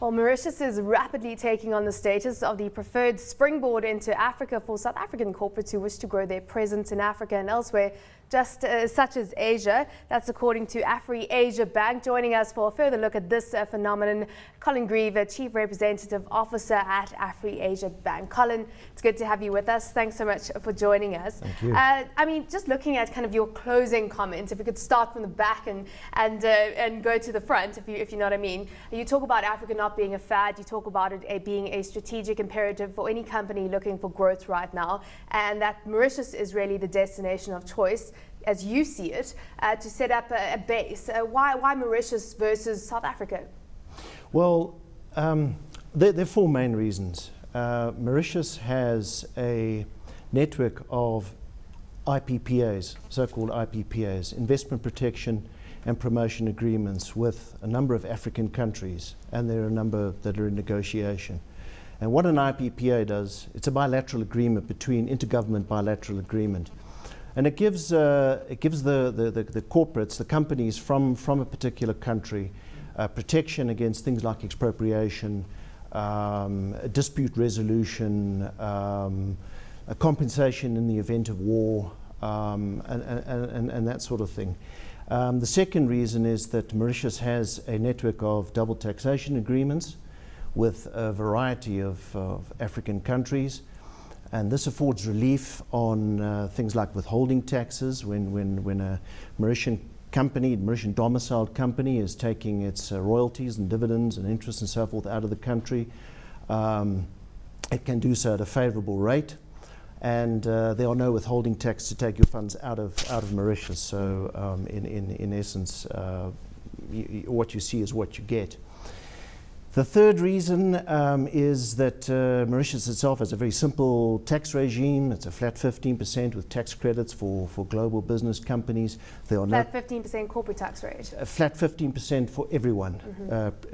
Well, Mauritius is rapidly taking on the status of the preferred springboard into Africa for South African corporates who wish to grow their presence in Africa and elsewhere, just such as Asia. That's according to AfriAsia Bank. Joining us for a further look at this phenomenon, Colin Grieve, Chief Representative Officer at AfriAsia Bank. Colin, it's good to have you with us. Thanks so much for joining us. Thank you. I mean, just looking at kind of your closing comments, if we could start from the back and go to the front, if you know what I mean. You talk about Africa not being a fad. You talk about it being a strategic imperative for any company looking for growth right now, and that Mauritius is really the destination of choice, as you see it, to set up a base. Why Mauritius versus South Africa? Well, there are four main reasons. Mauritius has a network of IPPAs, so-called IPPAs, investment protection and promotion agreements with a number of African countries, and there are a number that are in negotiation. And what an IPPA does, it's a bilateral agreement between intergovernment bilateral agreement. And it gives the corporates, the companies from a particular country, protection against things like expropriation, dispute resolution, a compensation in the event of war, and that sort of thing. The second reason is that Mauritius has a network of double taxation agreements with a variety of African countries. And this affords relief on things like withholding taxes when a Mauritian company, Mauritian domiciled company, is taking its royalties and dividends and interest and so forth out of the country. It can do so at a favourable rate, and there are no withholding tax to take your funds out of Mauritius. So in essence, what you see is what you get. The third reason is that Mauritius itself has a very simple tax regime. It's a flat 15% with tax credits for global business companies. There are flat 15% corporate tax rate. A flat 15% for everyone,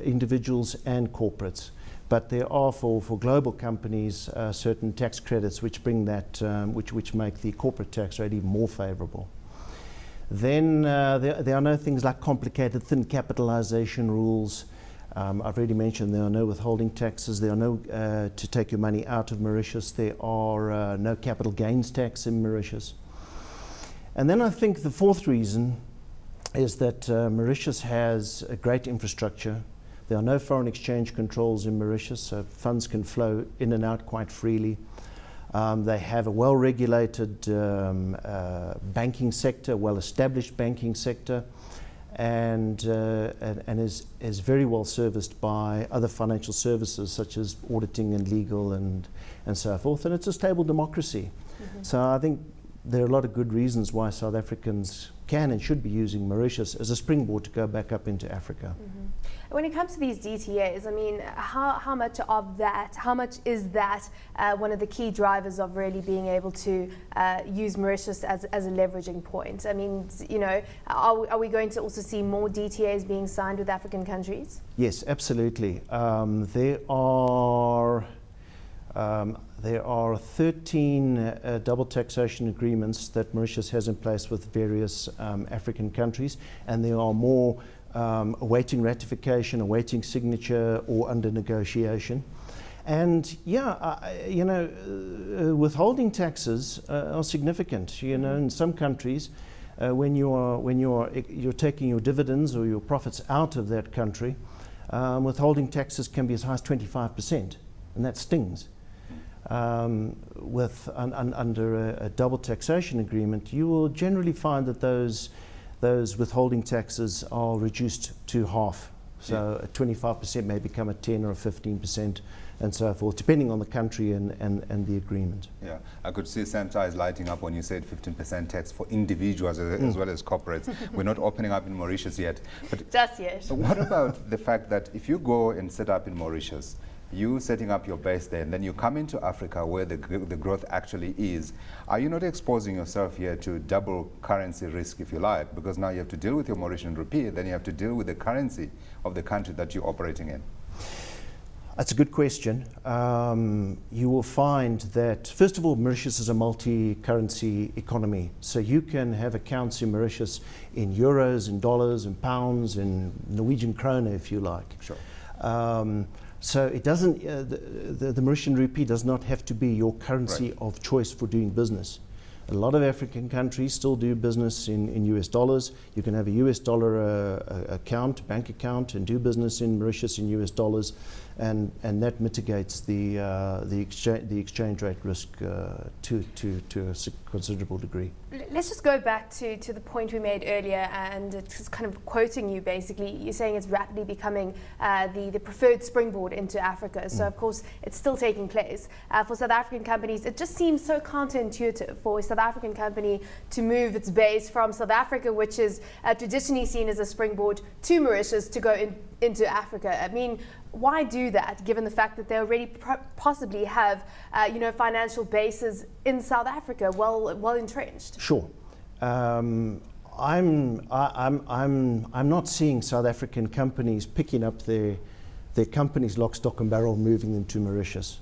individuals and corporates. But there are for global companies certain tax credits which bring that, which make the corporate tax rate even more favourable. Then there are no things like complicated thin capitalisation rules. I've already mentioned there are no withholding taxes. There are no, to take your money out of Mauritius, there are no capital gains tax in Mauritius. And then I think the fourth reason is that Mauritius has a great infrastructure. There are no foreign exchange controls in Mauritius, so funds can flow in and out quite freely. They have a well-regulated banking sector, well-established banking sector, and is very well serviced by other financial services such as auditing and legal and so forth. And it's a stable democracy. So I think there are a lot of good reasons why South Africans can and should be using Mauritius as a springboard to go back up into Africa. When it comes to these DTAs, I mean, how much is that one of the key drivers of really being able to use Mauritius as a leveraging point? I mean, you know, are we going to also see more DTAs being signed with African countries? Yes, absolutely. There are 13 double taxation agreements that Mauritius has in place with various African countries, and there are more awaiting ratification, awaiting signature, or under negotiation. And you know, withholding taxes are significant. You know, in some countries, when you're taking your dividends or your profits out of that country, withholding taxes can be as high as 25%, and that stings. Under a double taxation agreement, you will generally find that those withholding taxes are reduced to half. So a 25% may become a 10 or a 15% and so forth, depending on the country and the agreement. Yeah, I could see Sam's eyes lighting up when you said 15% tax for individuals as well as corporates. We're not opening up in Mauritius yet. But just yet. What about the fact that if you go and set up in Mauritius, you setting up your base there, and then you come into Africa where the growth actually is, are you not exposing yourself here to double currency risk, if you like? Because now you have to deal with your Mauritian rupee, then you have to deal with the currency of the country that you're operating in. That's a good question. You will find that, first of all, Mauritius is a multi-currency economy. So you can have accounts in Mauritius in euros, in dollars, in pounds, in Norwegian krona, if you like. Sure. So it doesn't, the Mauritian rupee does not have to be your currency Right. of choice for doing business. A lot of African countries still do business in US dollars. You can have a US dollar bank account, and do business in Mauritius in US dollars, and that mitigates the exchange rate risk to a considerable degree. Let's just go back to the point we made earlier, and it's kind of quoting you basically. You're saying it's rapidly becoming the preferred springboard into Africa. So of course it's still taking place. For South African companies, it just seems so counterintuitive for a South African company to move its base from South Africa, which is traditionally seen as a springboard, to Mauritius to go into Africa. I mean, why do that, given the fact that they already possibly have, financial bases in South Africa, well entrenched? Sure. I'm not seeing South African companies picking up their companies lock, stock and barrel, moving them to Mauritius.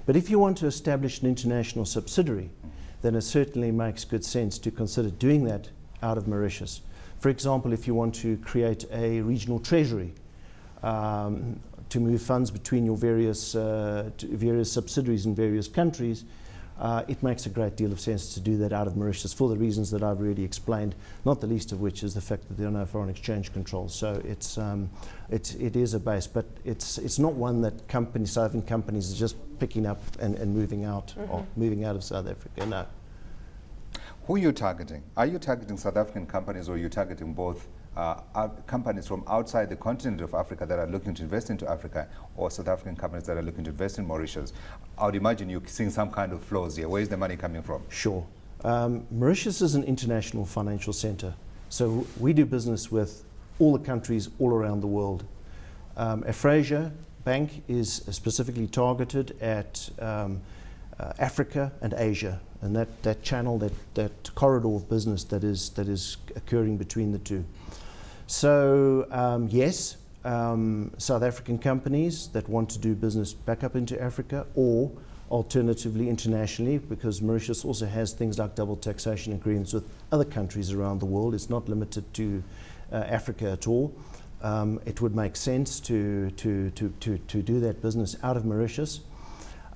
But if you want to establish an international subsidiary, then it certainly makes good sense to consider doing that out of Mauritius. For example, if you want to create a regional treasury, to move funds between your various subsidiaries in various countries, it makes a great deal of sense to do that out of Mauritius for the reasons that I've already explained, not the least of which is the fact that there are no foreign exchange controls. So it is a base, but it's not one that South African companies are just picking up and moving out, or moving out of South Africa. No. Who are you targeting? Are you targeting South African companies, or are you targeting both companies from outside the continent of Africa that are looking to invest into Africa, or South African companies that are looking to invest in Mauritius? I would imagine you're seeing some kind of flows here. Where is the money coming from? Sure. Mauritius is an international financial center. So we do business with all the countries all around the world. Afrasia Bank is specifically targeted at Africa and Asia, and that channel, that corridor of business that is occurring between the two. So yes, South African companies that want to do business back up into Africa, or alternatively internationally, because Mauritius also has things like double taxation agreements with other countries around the world. It's not limited to Africa at all. It would make sense to do that business out of Mauritius.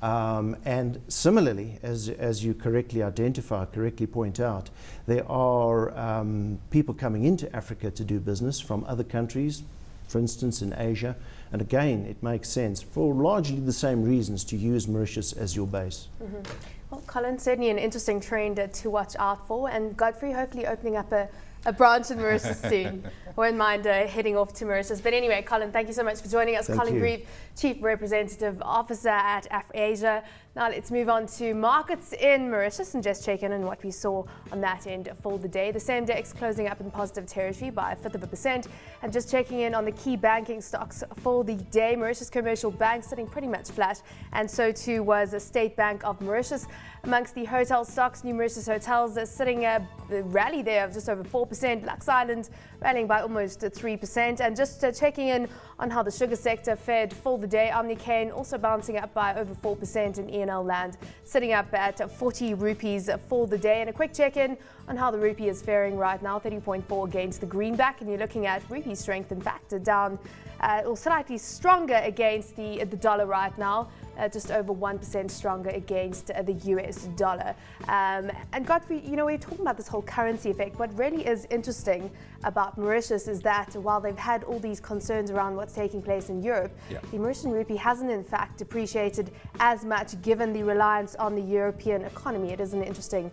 And similarly, as you correctly point out, there are people coming into Africa to do business from other countries, for instance in Asia, and again it makes sense for largely the same reasons to use Mauritius as your base. Well, Colin, certainly an interesting trend to watch out for, and Godfrey hopefully opening up a branch in Mauritius soon. Won't mind heading off to Mauritius. But anyway, Colin, thank you so much for joining us. Thank Colin you. Grieve, Chief Representative Officer at AfrAsia. Now let's move on to markets in Mauritius and just check in on what we saw on that end for the day. The SANDEX closing up in positive territory by 0.5%, and just checking in on the key banking stocks for the day. Mauritius Commercial Bank sitting pretty much flat, and so too was the State Bank of Mauritius. Amongst the hotel stocks, New Mauritius Hotels are sitting a rally there of just over 4%. Lux Island rallying by almost 3%. And just checking in on how the sugar sector fared for the day. Omnicane also bouncing up by over 4% in ENL Land, sitting up at 40 rupees for the day. And a quick check-in on how the rupee is faring right now, 30.4 against the greenback. And you're looking at rupee strength, in fact, down or slightly stronger against the dollar right now. Just over 1% stronger against the US dollar. And Godfrey, we're talking about this whole currency effect. What really is interesting about Mauritius is that while they've had all these concerns around what's taking place in Europe, the Mauritian rupee hasn't in fact depreciated as much given the reliance on the European economy. It is an interesting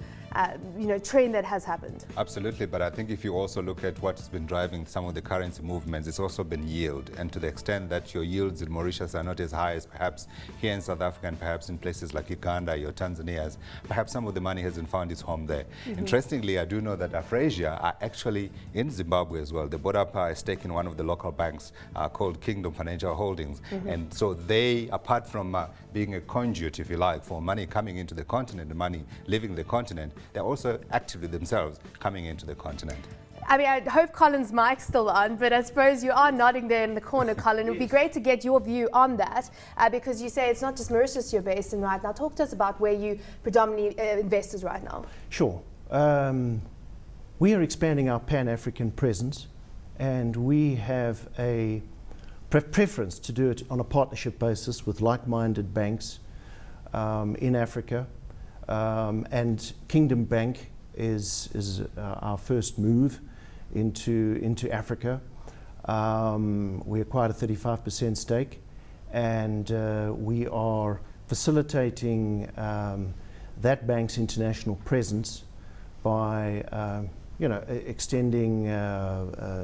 trend that has happened. Absolutely, but I think if you also look at what's been driving some of the currency movements, it's also been yield. And to the extent that your yields in Mauritius are not as high as perhaps here in South Africa and perhaps in places like Uganda or Tanzania, perhaps some of the money hasn't found its home there. Interestingly, I do know that AfrAsia are actually in Zimbabwe as well. They bought up a stake in one of the local banks called Kingdom Financial Holdings. And so they, apart from being a conduit, if you like, for money coming into the continent and money leaving the continent, they're also actively themselves coming into the continent. I mean, I hope Colin's mic's still on, but I suppose you are nodding there in the corner, Colin. It would be great to get your view on that, because you say it's not just Mauritius you're based in right now. Talk to us about where you predominantly investors right now. Sure. We are expanding our Pan-African presence, and we have a preference to do it on a partnership basis with like-minded banks in Africa. And Kingdom Bank is our first move into Africa. We acquired a 35% stake, and we are facilitating that bank's international presence by extending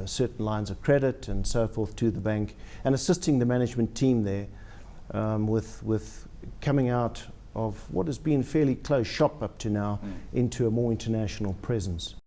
certain lines of credit and so forth to the bank, and assisting the management team there with coming out of what has been fairly close shop up to now into a more international presence.